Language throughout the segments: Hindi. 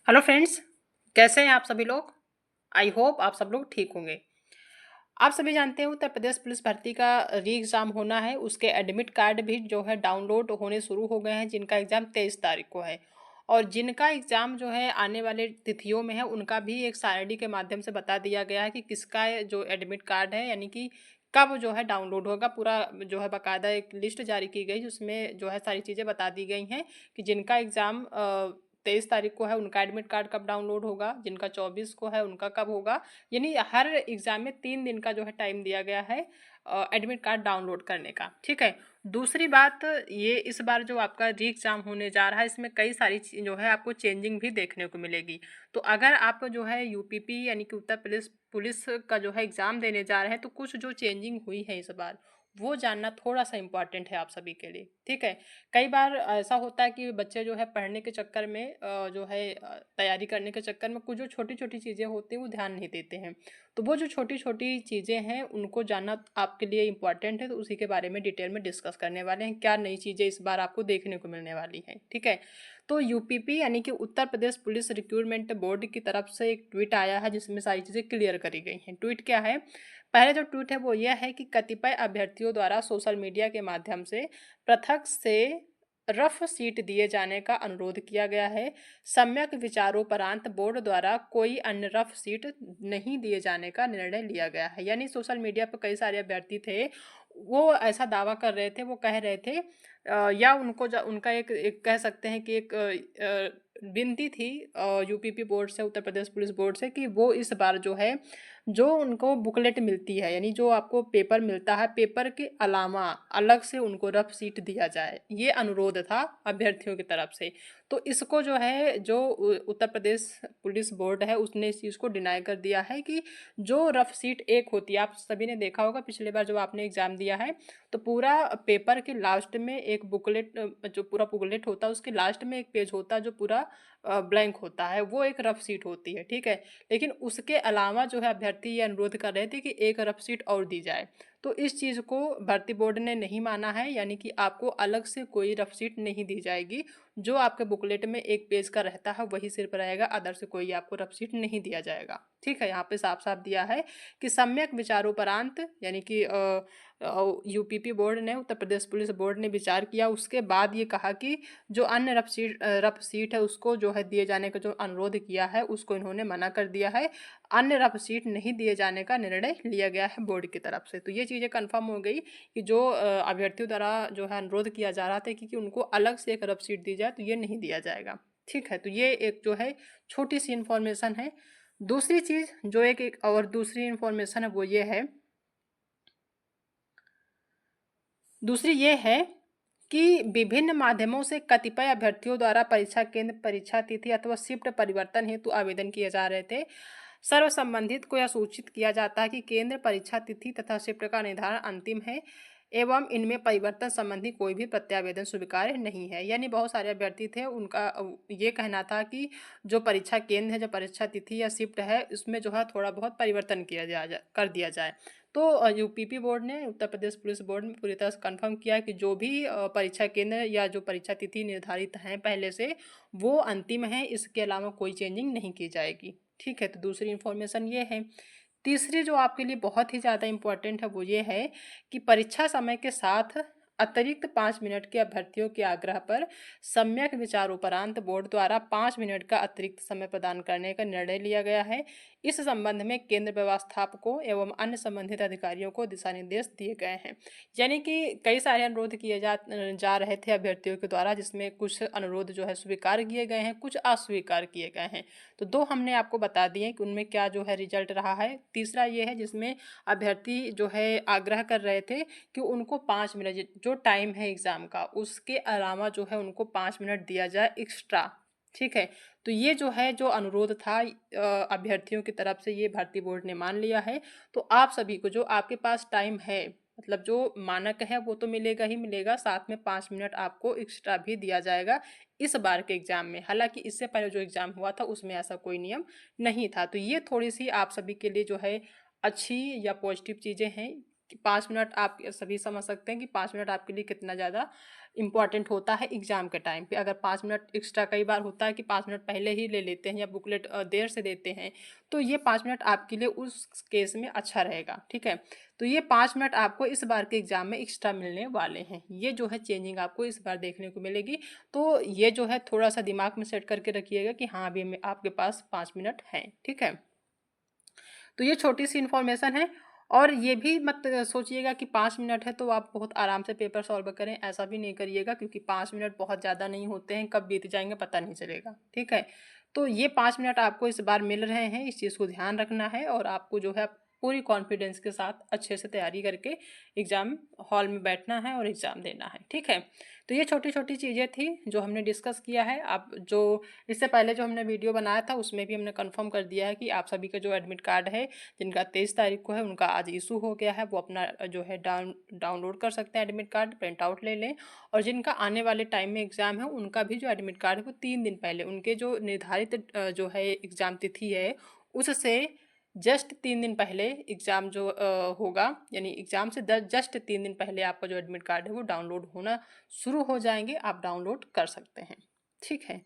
हेलो फ्रेंड्स, कैसे हैं आप सभी लोग। आई होप आप सब लोग ठीक होंगे। आप सभी जानते हैं उत्तर प्रदेश पुलिस भर्ती का री एग्ज़ाम होना है। उसके एडमिट कार्ड भी जो है डाउनलोड होने शुरू हो गए हैं, जिनका एग्ज़ाम 23 तारीख को है। और जिनका एग्ज़ाम जो है आने वाले तिथियों में है, उनका भी एक सारणी के माध्यम से बता दिया गया है कि किसका जो एडमिट कार्ड है, यानी कि कब जो है डाउनलोड होगा। पूरा जो है बाकायदा एक लिस्ट जारी की गई, जिसमें जो है सारी चीज़ें बता दी गई हैं कि जिनका एग्ज़ाम 23 तारीख को है उनका एडमिट कार्ड कब डाउनलोड होगा, जिनका 24 को है उनका कब होगा। यानी हर एग्ज़ाम में 3 दिन का जो है टाइम दिया गया है एडमिट कार्ड डाउनलोड करने का। ठीक है। दूसरी बात, ये इस बार जो आपका री एग्ज़ाम होने जा रहा है, इसमें कई सारी जो है आपको चेंजिंग भी देखने को मिलेगी। तो अगर आप जो है यूपीपी यानी कि उत्तर प्रदेश पुलिस का जो है एग्ज़ाम देने जा रहे हैं, तो कुछ जो चेंजिंग हुई है इस बार, वो जानना थोड़ा सा इम्पॉर्टेंट है आप सभी के लिए। ठीक है। कई बार ऐसा होता है कि बच्चे जो है पढ़ने के चक्कर में जो है तैयारी करने के चक्कर में कुछ जो छोटी छोटी चीज़ें होती हैं वो ध्यान नहीं देते हैं। तो वो जो छोटी छोटी चीज़ें हैं उनको जानना आपके लिए इम्पॉर्टेंट है, तो उसी के बारे में डिटेल में डिस्कस करने वाले हैं। क्या नई चीज़ें इस बार आपको देखने को मिलने वाली हैं। ठीक है। तो यूपीपी यानी कि Uttar Pradesh police recruitment board की तरफ से एक ट्वीट आया है, जिसमें सारी चीज़ें क्लियर करी गई हैं। ट्वीट क्या है? पहले जो ट्वीट है वो यह है कि कतिपय अभ्यर्थियों द्वारा सोशल मीडिया के माध्यम से पृथक से रफ सीट दिए जाने का अनुरोध किया गया है। सम्यक विचारोपरांत बोर्ड द्वारा कोई अन्य रफ सीट नहीं दिए जाने का निर्णय लिया गया है। यानी सोशल मीडिया पर कई सारे अभ्यर्थी थे, वो ऐसा दावा कर रहे थे, वो कह रहे थे या उनका एक कह सकते हैं कि एक विनती थी यूपीपी बोर्ड से, उत्तर प्रदेश पुलिस बोर्ड से, कि वो इस बार जो है जो उनको बुकलेट मिलती है, यानी जो आपको पेपर मिलता है, पेपर के अलावा अलग से उनको रफ सीट दिया जाए। ये अनुरोध था अभ्यर्थियों की तरफ से। तो इसको जो है जो उत्तर प्रदेश पुलिस बोर्ड है उसने इस चीज़ को डिनाई कर दिया है कि जो रफ सीट एक होती है, आप सभी ने देखा होगा पिछले बार जब आपने एग्ज़ाम दिया है, तो पूरा पेपर के लास्ट में एक बुकलेट, जो पूरा बुकलेट होता है उसके लास्ट में एक पेज होता है जो पूरा ब्लैंक होता है, वो एक रफ सीट होती है। ठीक है। लेकिन उसके अलावा जो है अभ्यर्थी ये अनुरोध कर रहे थे कि एक रफ सीट और दी जाए। तो इस चीज़ को भर्ती बोर्ड ने नहीं माना है, यानी कि आपको अलग से कोई रफ सीट नहीं दी जाएगी। जो आपके बुकलेट में एक पेज का रहता है वही सिर्फ रहेगा, अदर से कोई आपको रफ सीट नहीं दिया जाएगा। ठीक है। यहाँ पे साफ साफ दिया है कि सम्यक विचारोपरांत, यानी कि यूपीपी बोर्ड ने, उत्तर प्रदेश पुलिस बोर्ड ने विचार किया, उसके बाद ये कहा कि जो अन्य रफ सीट है उसको जो है दिए जाने का जो अनुरोध किया है उसको इन्होंने मना कर दिया है। अन्य रफ सीट नहीं दिए जाने का निर्णय लिया गया है बोर्ड की तरफ से। तो ये चीज़ें कंफर्म हो गई कि जो अभ्यर्थियों द्वारा जो है अनुरोध किया जा रहा था कि उनको अलग से एक रफ सीट दी जाए, तो ये नहीं दिया जाएगा। ठीक है। तो ये एक जो है छोटी सी इन्फॉर्मेशन है। दूसरी चीज़ जो एक और दूसरी इन्फॉर्मेशन है वो ये है, दूसरी ये है कि विभिन्न माध्यमों से कतिपय अभ्यर्थियों द्वारा परीक्षा केंद्र, परीक्षा तिथि अथवा शिफ्ट परिवर्तन हेतु आवेदन किए जा रहे थे। सर्व संबंधित को यह सूचित किया जाता है कि केंद्र, परीक्षा तिथि तथा शिफ्ट का निर्धारण अंतिम है एवं इनमें परिवर्तन संबंधी कोई भी प्रत्यावेदन स्वीकार्य नहीं है। यानी बहुत सारे अभ्यर्थी थे, उनका ये कहना था कि जो परीक्षा केंद्र है, जो परीक्षा तिथि या शिफ्ट है, उसमें जो है थोड़ा बहुत परिवर्तन कर दिया जाए। तो यूपीपी बोर्ड ने, उत्तर प्रदेश पुलिस बोर्ड ने पूरी तरह से कन्फर्म किया कि जो भी परीक्षा केंद्र या जो परीक्षा तिथि निर्धारित हैं पहले से, वो अंतिम है, इसके अलावा कोई चेंजिंग नहीं की जाएगी। ठीक है। तो दूसरी इन्फॉर्मेशन ये है। तीसरी जो आपके लिए बहुत ही ज़्यादा इम्पोर्टेंट है वो ये है कि परीक्षा समय के साथ अतिरिक्त 5 मिनट के अभ्यर्थियों के आग्रह पर सम्यक विचारोपरांत बोर्ड द्वारा 5 मिनट का अतिरिक्त समय प्रदान करने का निर्णय लिया गया है। इस संबंध में केंद्र व्यवस्थापकों एवं अन्य संबंधित अधिकारियों को दिशा निर्देश दिए गए हैं। यानी कि कई सारे अनुरोध किए जा रहे थे अभ्यर्थियों के द्वारा, जिसमें कुछ अनुरोध जो है स्वीकार किए गए हैं, कुछ अस्वीकार किए गए हैं। तो दो हमने आपको बता दिए कि उनमें क्या जो है रिजल्ट रहा है। तीसरा ये है जिसमें अभ्यर्थी जो है आग्रह कर रहे थे कि उनको 5 मिनट जो टाइम है एग्ज़ाम का, उसके अलावा जो है उनको 5 मिनट दिया जाए एक्स्ट्रा। ठीक है। तो ये जो है जो अनुरोध था अभ्यर्थियों की तरफ से, ये भर्ती बोर्ड ने मान लिया है। तो आप सभी को जो आपके पास टाइम है, मतलब जो मानक है वो तो मिलेगा ही मिलेगा, साथ में 5 मिनट आपको एक्स्ट्रा भी दिया जाएगा इस बार के एग्ज़ाम में। हालांकि इससे पहले जो एग्ज़ाम हुआ था उसमें ऐसा कोई नियम नहीं था। तो ये थोड़ी सी आप सभी के लिए जो है अच्छी या पॉजिटिव चीज़ें हैं कि 5 मिनट आप सभी समझ सकते हैं कि 5 मिनट आपके लिए कितना ज़्यादा इम्पॉर्टेंट होता है एग्ज़ाम के टाइम पे। अगर 5 मिनट एक्स्ट्रा, कई बार होता है कि 5 मिनट पहले ही ले लेते हैं या बुकलेट देर से देते हैं, तो ये 5 मिनट आपके लिए उस केस में अच्छा रहेगा, ठीक है। तो ये 5 मिनट आपको इस बार के एग्ज़ाम में एक्स्ट्रा मिलने वाले हैं। ये जो है चेंजिंग आपको इस बार देखने को मिलेगी। तो ये जो है थोड़ा-सा दिमाग में सेट करके रखिएगा कि हाँ, अभी आपके पास 5 मिनट हैं, ठीक है। तो ये छोटी-सी इन्फॉर्मेशन है। और ये भी मत सोचिएगा कि 5 मिनट है तो आप बहुत आराम से पेपर सॉल्व करें, ऐसा भी नहीं करिएगा, क्योंकि 5 मिनट बहुत ज़्यादा नहीं होते हैं, कब बीत जाएँगे पता नहीं चलेगा, ठीक है। तो ये 5 मिनट आपको इस बार मिल रहे हैं, इस चीज़ को ध्यान रखना है और आपको जो है पूरी कॉन्फिडेंस के साथ अच्छे से तैयारी करके एग्ज़ाम हॉल में बैठना है और एग्ज़ाम देना है, ठीक है। तो ये छोटी-छोटी चीज़ें थी जो हमने डिस्कस किया है। आप जो इससे पहले जो हमने वीडियो बनाया था उसमें भी हमने कन्फर्म कर दिया है कि आप सभी का जो एडमिट कार्ड है, जिनका 23 तारीख को है, उनका आज इशू हो गया है, वो अपना जो है डाउनलोड कर सकते हैं एडमिट कार्ड, प्रिंट आउट ले लें। और जिनका आने वाले टाइम में एग्ज़ाम है, उनका भी जो एडमिट कार्ड है वो 3 दिन पहले, उनके जो निर्धारित जो है एग्ज़ाम तिथि है, उससे जस्ट 3 दिन पहले एग्ज़ाम जो होगा, यानी एग्ज़ाम से जस्ट 3 दिन पहले आपका जो एडमिट कार्ड है वो डाउनलोड होना शुरू हो जाएंगे, आप डाउनलोड कर सकते हैं, ठीक है।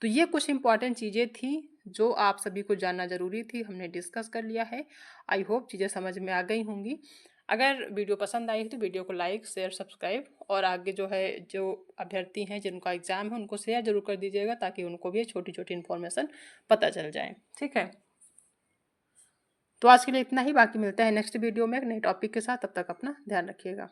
तो ये कुछ इंपॉर्टेंट चीज़ें थी जो आप सभी को जानना ज़रूरी थी, हमने डिस्कस कर लिया है। आई होप चीज़ें समझ में आ गई होंगी। अगर वीडियो पसंद आई तो वीडियो को लाइक, शेयर, सब्सक्राइब और आगे जो है जो अभ्यर्थी हैं जिनका एग्ज़ाम है उनको शेयर ज़रूर कर दीजिएगा, ताकि उनको भी छोटी-छोटी इन्फॉर्मेशन पता चल जाए, ठीक है। तो आज के लिए इतना ही, बाकी मिलता है नेक्स्ट वीडियो में एक नए टॉपिक के साथ। तब तक अपना ध्यान रखिएगा।